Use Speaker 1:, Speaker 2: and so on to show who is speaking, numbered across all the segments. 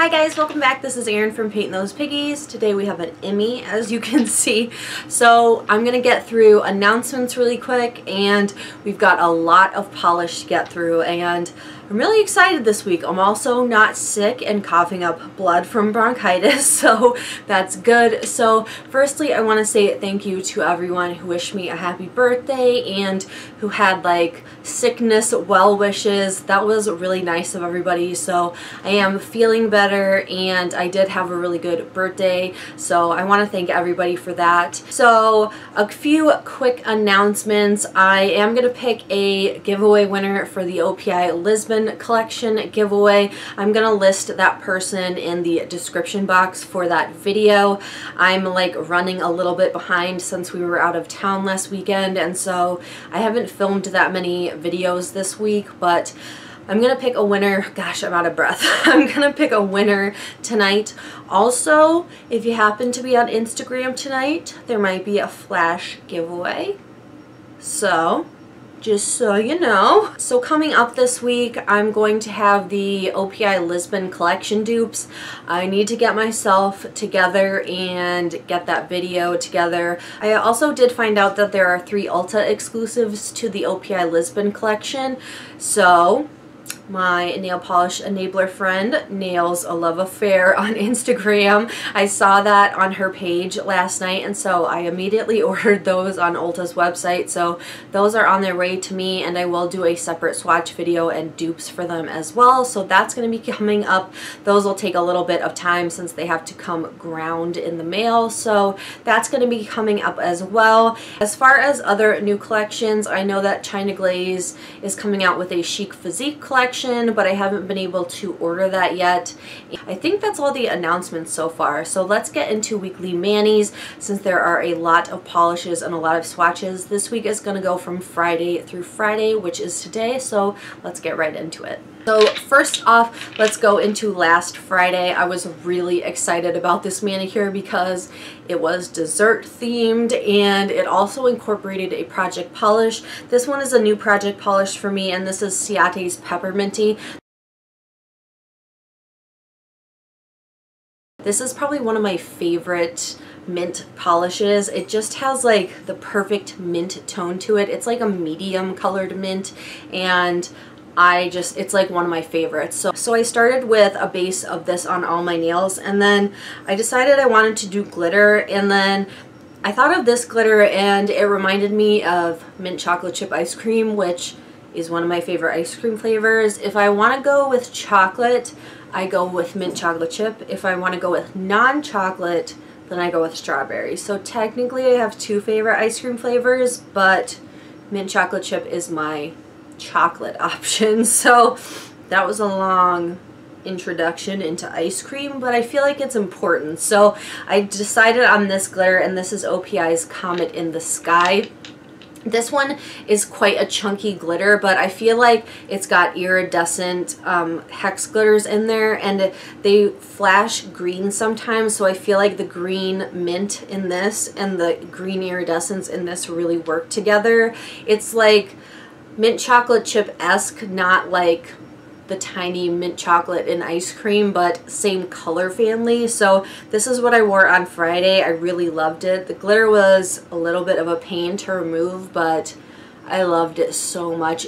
Speaker 1: Hi guys, welcome back. This is Erin from Painting Those Piggies. Today we have an Emmy, as you can see. So I'm going to get through announcements really quick, and we've got a lot of polish to get through, and I'm really excited this week. I'm also not sick and coughing up blood from bronchitis, so that's good. So firstly, I want to say thank you to everyone who wished me a happy birthday and who had like sickness well wishes. That was really nice of everybody. So I am feeling better and I did have a really good birthday, so I want to thank everybody for that. So a few quick announcements. I am going to pick a giveaway winner for the OPI Lisbon collection giveaway. I'm going to list that person in the description box for that video. I'm like running a little bit behind since we were out of town last weekend, and so I haven't filmed that many videos this week, but I'm gonna pick a winner. Gosh, I'm out of breath. I'm gonna pick a winner tonight. Also, if you happen to be on Instagram tonight, there might be a flash giveaway. So, just so you know. So coming up this week, I'm going to have the OPI Lisbon collection dupes. I need to get myself together and get that video together. I also did find out that there are 3 Ulta exclusives to the OPI Lisbon collection. So my nail polish enabler friend, Nails a Love Affair on Instagram, I saw that on her page last night, and so I immediately ordered those on Ulta's website. So those are on their way to me, and I will do a separate swatch video and dupes for them as well. So that's going to be coming up. Those will take a little bit of time since they have to come ground in the mail, so that's going to be coming up as well. As far as other new collections, I know that China Glaze is coming out with a Chic Physique collection, but I haven't been able to order that yet. I think that's all the announcements so far. So let's get into weekly manis, since there are a lot of polishes and a lot of swatches. This week is going to go from Friday through Friday, which is today, so let's get right into it. So first off, let's go into last Friday. I was really excited about this manicure because it was dessert themed and it also incorporated a project polish. This one is a new project polish for me, and this is Ciate's Pepperminty. This is probably one of my favorite mint polishes. It just has like the perfect mint tone to it. It's like a medium colored mint, and it's like one of my favorites. So I started with a base of this on all my nails, and then I decided I wanted to do glitter, and then I thought of this glitter and it reminded me of mint chocolate chip ice cream, which is one of my favorite ice cream flavors. If I want to go with chocolate, I go with mint chocolate chip. If I want to go with non-chocolate, then I go with strawberry. So technically I have 2 favorite ice cream flavors, but mint chocolate chip is my chocolate option. So that was a long introduction into ice cream, but I feel like it's important. So I decided on this glitter, and this is OPI's Comet in the Sky. This one is quite a chunky glitter, but I feel like it's got iridescent hex glitters in there, and they flash green sometimes, so I feel like the green mint in this and the green iridescence in this really work together. It's like mint chocolate chip-esque, not like the tiny mint chocolate in ice cream, but same color family. So this is what I wore on Friday. I really loved it. The glitter was a little bit of a pain to remove, but I loved it so much.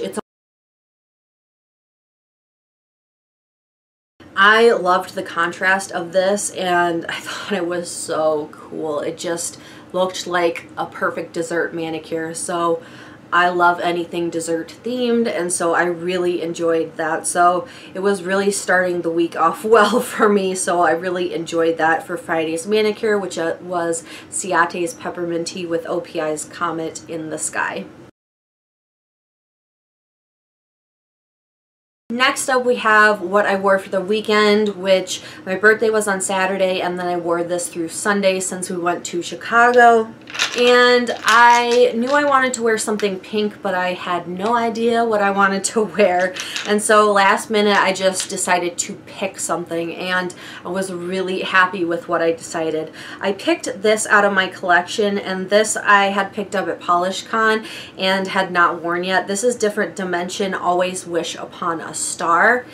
Speaker 1: I loved the contrast of this, and I thought it was so cool. It just looked like a perfect dessert manicure. So I love anything dessert themed, and so I really enjoyed that. So it was really starting the week off well for me, so I really enjoyed that for Friday's manicure, which was Ciate's Pepperminty with OPI's Comet in the Sky. Next up, we have what I wore for the weekend, which my birthday was on Saturday, and then I wore this through Sunday since we went to Chicago. And I knew I wanted to wear something pink, but I had no idea what I wanted to wear. And so last minute, I just decided to pick something, and I was really happy with what I decided. I picked this out of my collection, and this I had picked up at PolishCon and had not worn yet. This is Different Dimension Always Wish Upon a Star.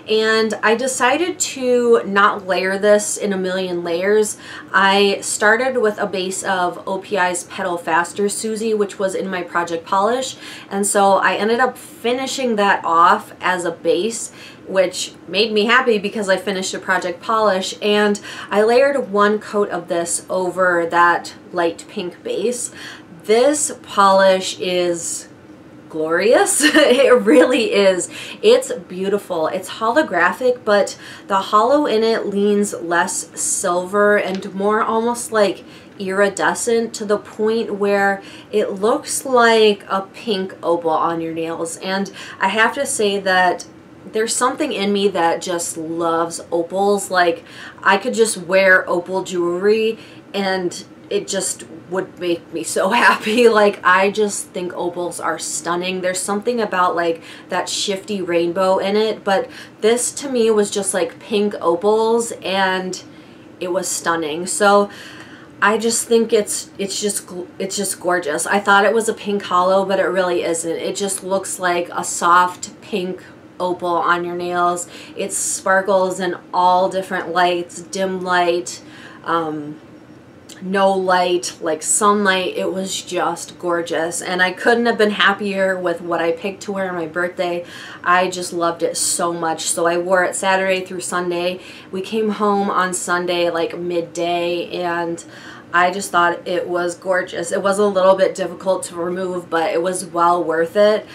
Speaker 1: and I decided to not layer this in a million layers. I started with a base of OPI's Pedal Faster Susie, which was in my project polish, and so I ended up finishing that off as a base, which made me happy because I finished a project polish, and I layered one coat of this over that light pink base. This polish is glorious. It really is. It's beautiful. It's holographic, but the hollow in it leans less silver and more almost like iridescent, to the point where it looks like a pink opal on your nails. And I have to say that there's something in me that just loves opals. Like, I could just wear opal jewelry and it just would make me so happy. Like, I just think opals are stunning. There's something about like that shifty rainbow in it, but this to me was just like pink opals and it was stunning. So I just think it's just gorgeous. I thought it was a pink hollow, but it really isn't. It just looks like a soft pink opal on your nails. It sparkles in all different lights, dim light, no light, like sunlight. It was just gorgeous, and I couldn't have been happier with what I picked to wear on my birthday. I just loved it so much. So I wore it Saturday through Sunday. We came home on Sunday like midday, and I just thought it was gorgeous. It was a little bit difficult to remove, but it was well worth it.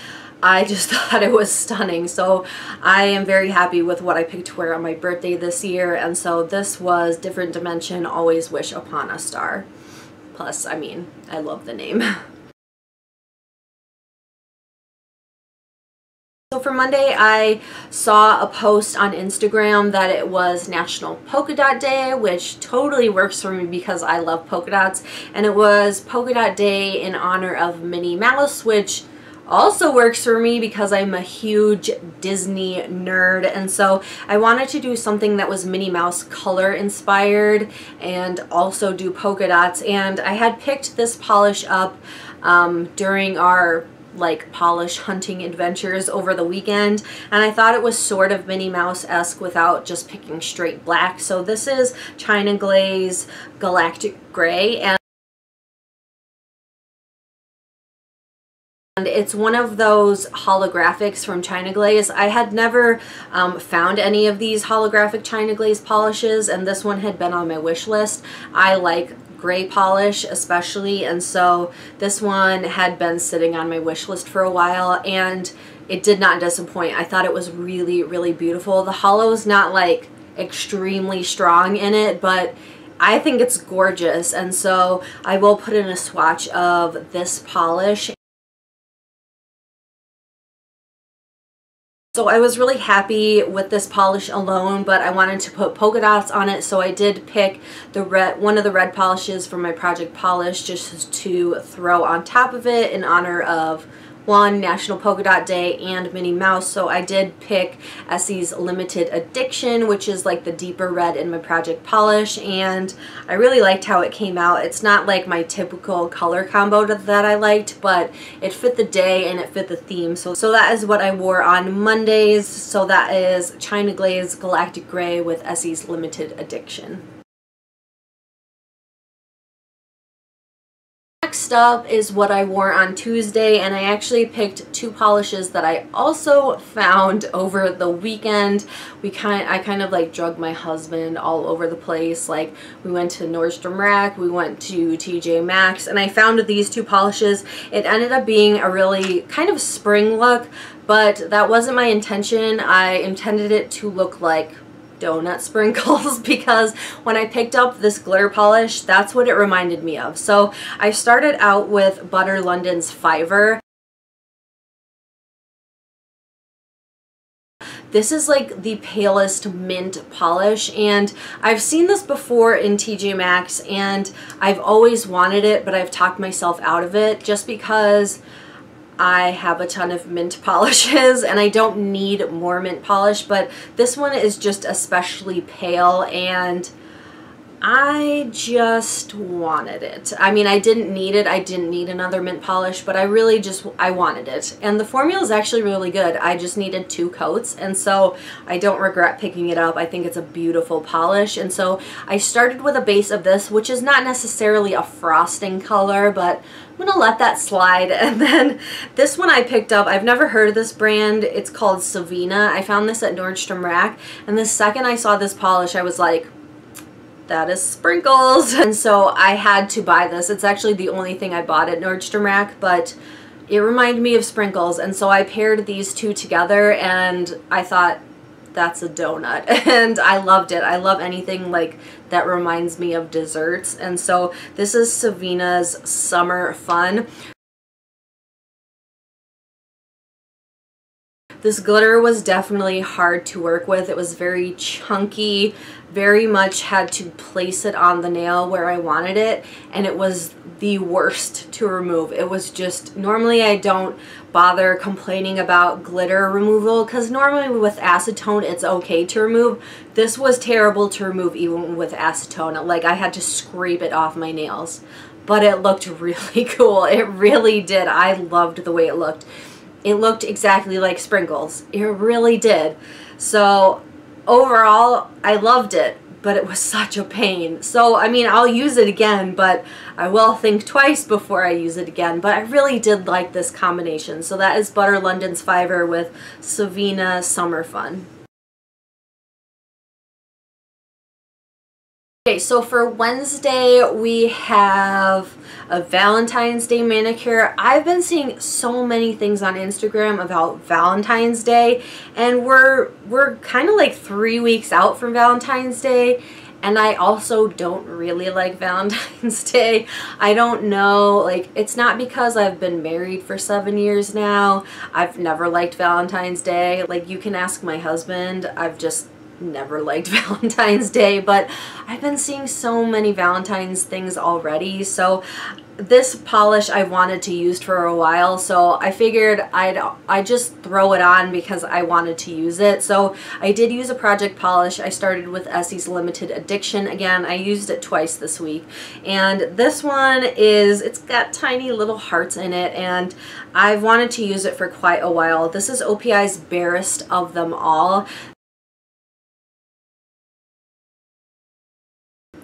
Speaker 1: I just thought it was stunning. So I am very happy with what I picked to wear on my birthday this year. And so this was Different Dimension, Always Wish Upon a Star. Plus, I mean, I love the name. So for Monday, I saw a post on Instagram that it was National Polka Dot Day, which totally works for me because I love polka dots. And it was Polka Dot Day in honor of Minnie Mouse, which also works for me because I'm a huge Disney nerd, and so I wanted to do something that was Minnie Mouse color inspired and also do polka dots. And I had picked this polish up during our like polish hunting adventures over the weekend, and I thought it was sort of Minnie Mouse-esque without just picking straight black. So this is China Glaze Galactic Gray, and it's one of those holographics from China Glaze. I had never found any of these holographic China Glaze polishes, and this one had been on my wish list. I like gray polish especially, and so this one had been sitting on my wish list for a while, and it did not disappoint. I thought it was really, really beautiful. The hollow's not like extremely strong in it, but I think it's gorgeous, and so I will put in a swatch of this polish. So I was really happy with this polish alone, but I wanted to put polka dots on it, so I did pick the one of the red polishes from my project polish just to throw on top of it in honor of one, National Polka Dot Day, and Minnie Mouse. So I did pick Essie's Limited Addiction, which is like the deeper red in my project polish, and I really liked how it came out. It's not like my typical color combo that I liked, but it fit the day and it fit the theme. So that is what I wore on Mondays. So that is China Glaze Galactic Gray with Essie's Limited Addiction. Next up is what I wore on Tuesday, and I actually picked two polishes that I also found over the weekend. I kind of like drug my husband all over the place. Like, we went to Nordstrom Rack, we went to TJ Maxx, and I found these two polishes. It ended up being a really kind of spring look, but that wasn't my intention. I intended it to look like donut sprinkles because when I picked up this glitter polish, that's what it reminded me of. So I started out with Butter London's Fiver. This is like the palest mint polish, and I've seen this before in TJ Maxx, and I've always wanted it, but I've talked myself out of it just because I have a ton of mint polishes and I don't need more mint polish, but this one is just especially pale, and I just wanted it. I mean, I didn't need it. I didn't need another mint polish, but I wanted it. And the formula is actually really good. I just needed 2 coats, and so I don't regret picking it up. I think it's a beautiful polish. And so I started with a base of this, which is not necessarily a frosting color, but I'm gonna let that slide. And then this one I picked up. I've never heard of this brand. It's called Savita. I found this at Nordstrom Rack, and the second I saw this polish, I was like, that is sprinkles. And so I had to buy this. It's actually the only thing I bought at Nordstrom Rack, but it reminded me of sprinkles, and so I paired these two together and I thought, that's a donut. And I loved it. I love anything like that reminds me of desserts. And so this is Savita's Summer Fun. This glitter was definitely hard to work with. It was very chunky, very much had to place it on the nail where I wanted it, and it was the worst to remove. It was just, normally I don't bother complaining about glitter removal because normally with acetone it's okay to remove. This was terrible to remove even with acetone. Like, I had to scrape it off my nails, but it looked really cool. It really did. I loved the way it looked. It looked exactly like sprinkles. It really did. So overall, I loved it, but it was such a pain. So, I mean, I'll use it again, but I will think twice before I use it again. But I really did like this combination. So that is Butter London's Fiver with Savita Summer Fun. Okay, so for Wednesday, we have a Valentine's Day manicure. I've been seeing so many things on Instagram about Valentine's Day, and we're kind of like 3 weeks out from Valentine's Day, and I also don't really like Valentine's Day. I don't know, like, it's not because I've been married for 7 years now. I've never liked Valentine's Day. Like, you can ask my husband. I've just never liked Valentine's Day, but I've been seeing so many Valentine's things already. So this polish I wanted to use for a while, so I figured I'd just throw it on because I wanted to use it. So I did use a project polish. I started with Essie's Limited Addiction. Again, I used it twice this week, and this one it's got tiny little hearts in it, and I've wanted to use it for quite a while. This is OPI's Bearest of them all.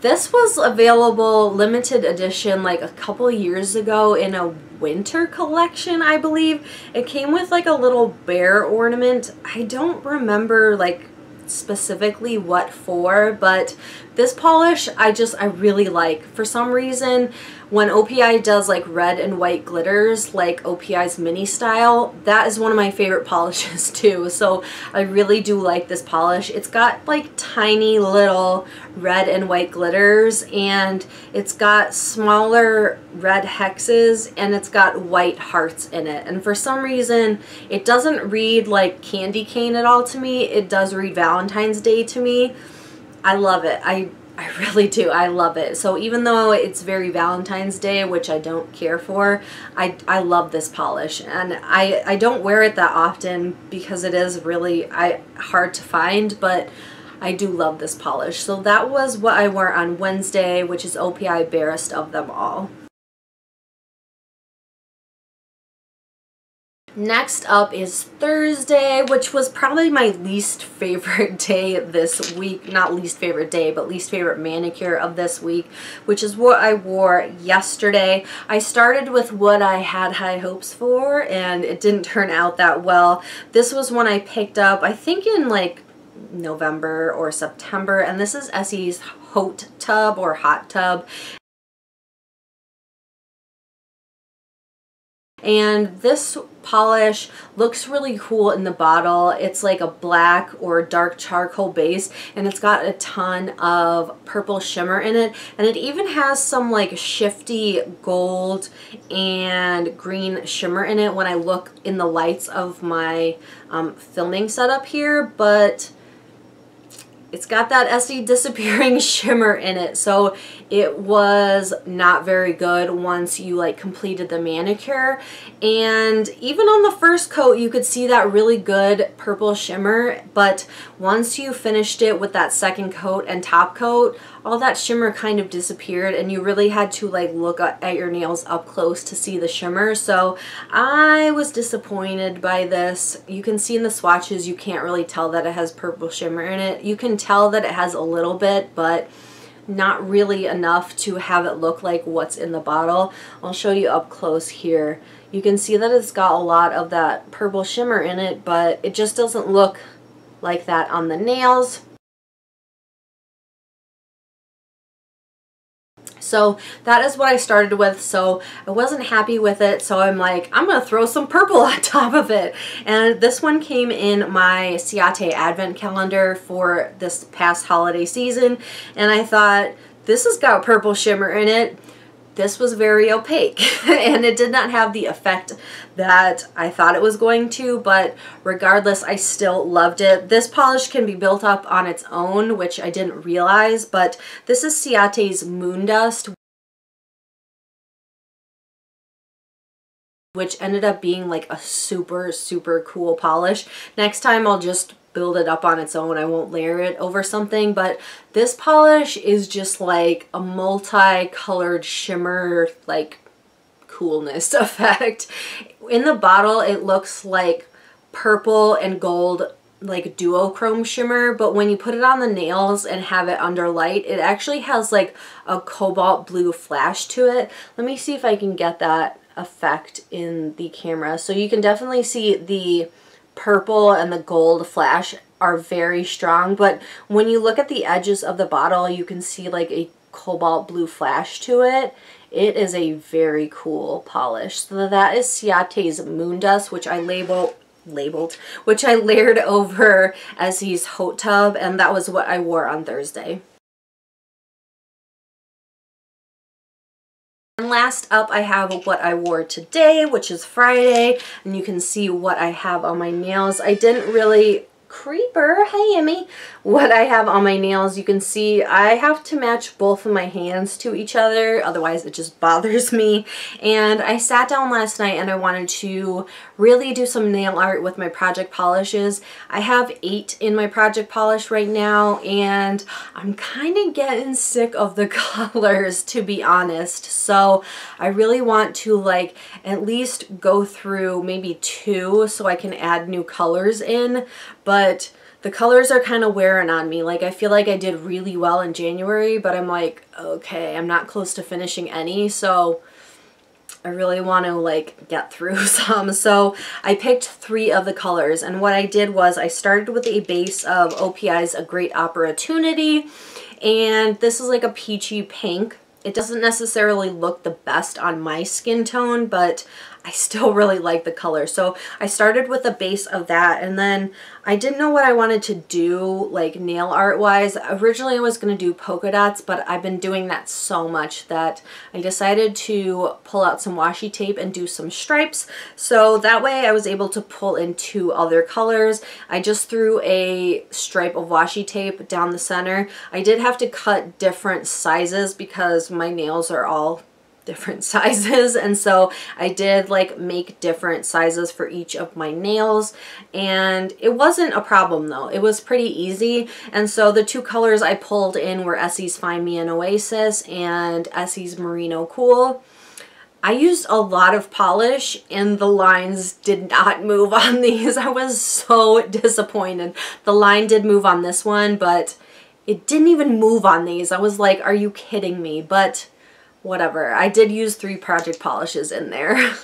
Speaker 1: This was available limited edition like a couple years ago in a winter collection, I believe. It came with like a little bear ornament. I don't remember like specifically what for, but this polish I really like. For some reason, when OPI does like red and white glitters, like OPI's mini style, that is one of my favorite polishes too. So I really do like this polish. It's got like tiny little red and white glitters, and it's got smaller red hexes, and it's got white hearts in it. And for some reason, it doesn't read like candy cane at all to me. It does read Valentine's Day to me. I love it. I really do. I love it. So even though it's very Valentine's Day, which I don't care for, I love this polish. And I don't wear it that often because it is really hard to find, but I do love this polish. So that was what I wore on Wednesday, which is OPI Bearest of them all. Next up is Thursday, which was probably my least favorite day this week. Not least favorite day, but least favorite manicure of this week, which is what I wore yesterday. I started with what I had high hopes for, and it didn't turn out that well. This was one I picked up, I think in like November or September, and this is Essie's Haute tub or hot tub. And this polish looks really cool in the bottle. It's like a black or dark charcoal base, and it's got a ton of purple shimmer in it, and it even has some like shifty gold and green shimmer in it when I look in the lights of my filming setup here. But it's got that Essie disappearing shimmer in it, so it was not very good once you like completed the manicure. And even on the first coat you could see that really good purple shimmer, but once you finished it with that second coat and top coat, all that shimmer kind of disappeared and you really had to like look at your nails up close to see the shimmer. So I was disappointed by this. You can see in the swatches you can't really tell that it has purple shimmer in it. You can tell that it has a little bit, but not really enough to have it look like what's in the bottle. I'll show you up close here. You can see that it's got a lot of that purple shimmer in it, but it just doesn't look like that on the nails. So that is what I started with, so I wasn't happy with it, so I'm like, I'm gonna throw some purple on top of it. And this one came in my Ciate advent calendar for this past holiday season, and I thought, this has got purple shimmer in it. This was very opaque and it did not have the effect that I thought it was going to, but regardless, I still loved it. This polish can be built up on its own, which I didn't realize, but this is Ciate's Moondust, which ended up being like a super, super cool polish. Next time I'll just build it up on its own. I won't layer it over something, but this polish is just like a multi-colored shimmer, like coolness effect. In the bottle it looks like purple and gold, like duochrome shimmer, but when you put it on the nails and have it under light, it actually has like a cobalt blue flash to it. Let me see if I can get that effect in the camera. So you can definitely see the purple and the gold flash are very strong, but when you look at the edges of the bottle you can see like a cobalt blue flash to it. It is a very cool polish. So that is Ciate's Moondust, which I which I layered over Essie's Haute tub, and that was what I wore on Thursday. And last up I have what I wore today, which is Friday, and you can see what I have on my nails. I didn't really Creeper, hey Emmy, what I have on my nails. You can see I have to match both of my hands to each other, otherwise it just bothers me. And I sat down last night and I wanted to really do some nail art with my project polishes. I have 8 in my project polish right now and I'm kind of getting sick of the colors, to be honest. So I really want to like at least go through maybe 2 so I can add new colors in. But the colors are kind of wearing on me. Like I feel like I did really well in January, but I'm like, okay, I'm not close to finishing any, so I really want to like get through some. So I picked 3 of the colors, and what I did was I started with a base of OPI's A Great Opera-tunity, and this is like a peachy pink. It doesn't necessarily look the best on my skin tone, but I still really like the color. So I started with a base of that, and then I didn't know what I wanted to do like nail art wise. Originally I was going to do polka dots, but I've been doing that so much that I decided to pull out some washi tape and do some stripes. So that way I was able to pull in 2 other colors. I just threw a stripe of washi tape down the center. I did have to cut different sizes because my nails are all different sizes, and so I did like make different sizes for each of my nails, and it wasn't a problem though. It was pretty easy. And so the 2 colors I pulled in were Essie's Find Me an Oasis and Essie's Merino Cool. I used a lot of polish and the lines did not move on these. I was so disappointed. The line did move on this one, but it didn't even move on these. I was like, are you kidding me? But whatever. I did use 3 project polishes in there.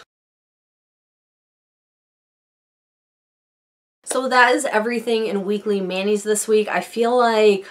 Speaker 1: So that is everything in weekly manis this week. I feel like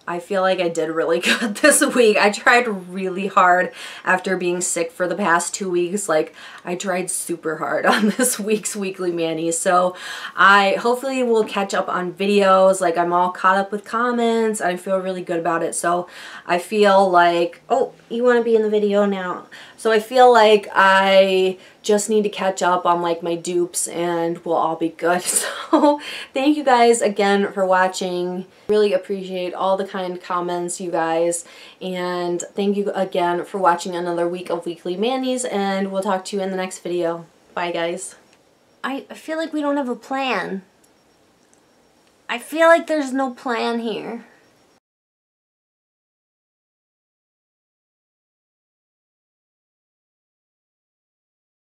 Speaker 1: I did really good this week. I tried really hard after being sick for the past 2 weeks. Like I tried super hard on this week's weekly manis. So I hopefully will catch up on videos. Like I'm all caught up with comments. I feel really good about it. So I feel like, oh, you want to be in the video now. So I feel like I just need to catch up on like my dupes and we'll all be good. So thank you guys again for watching. Really appreciate all the kind comments, you guys, and thank you again for watching another week of Weekly Manis, and we'll talk to you in the next video. Bye guys. I feel like we don't have a plan. I feel like there's no plan here.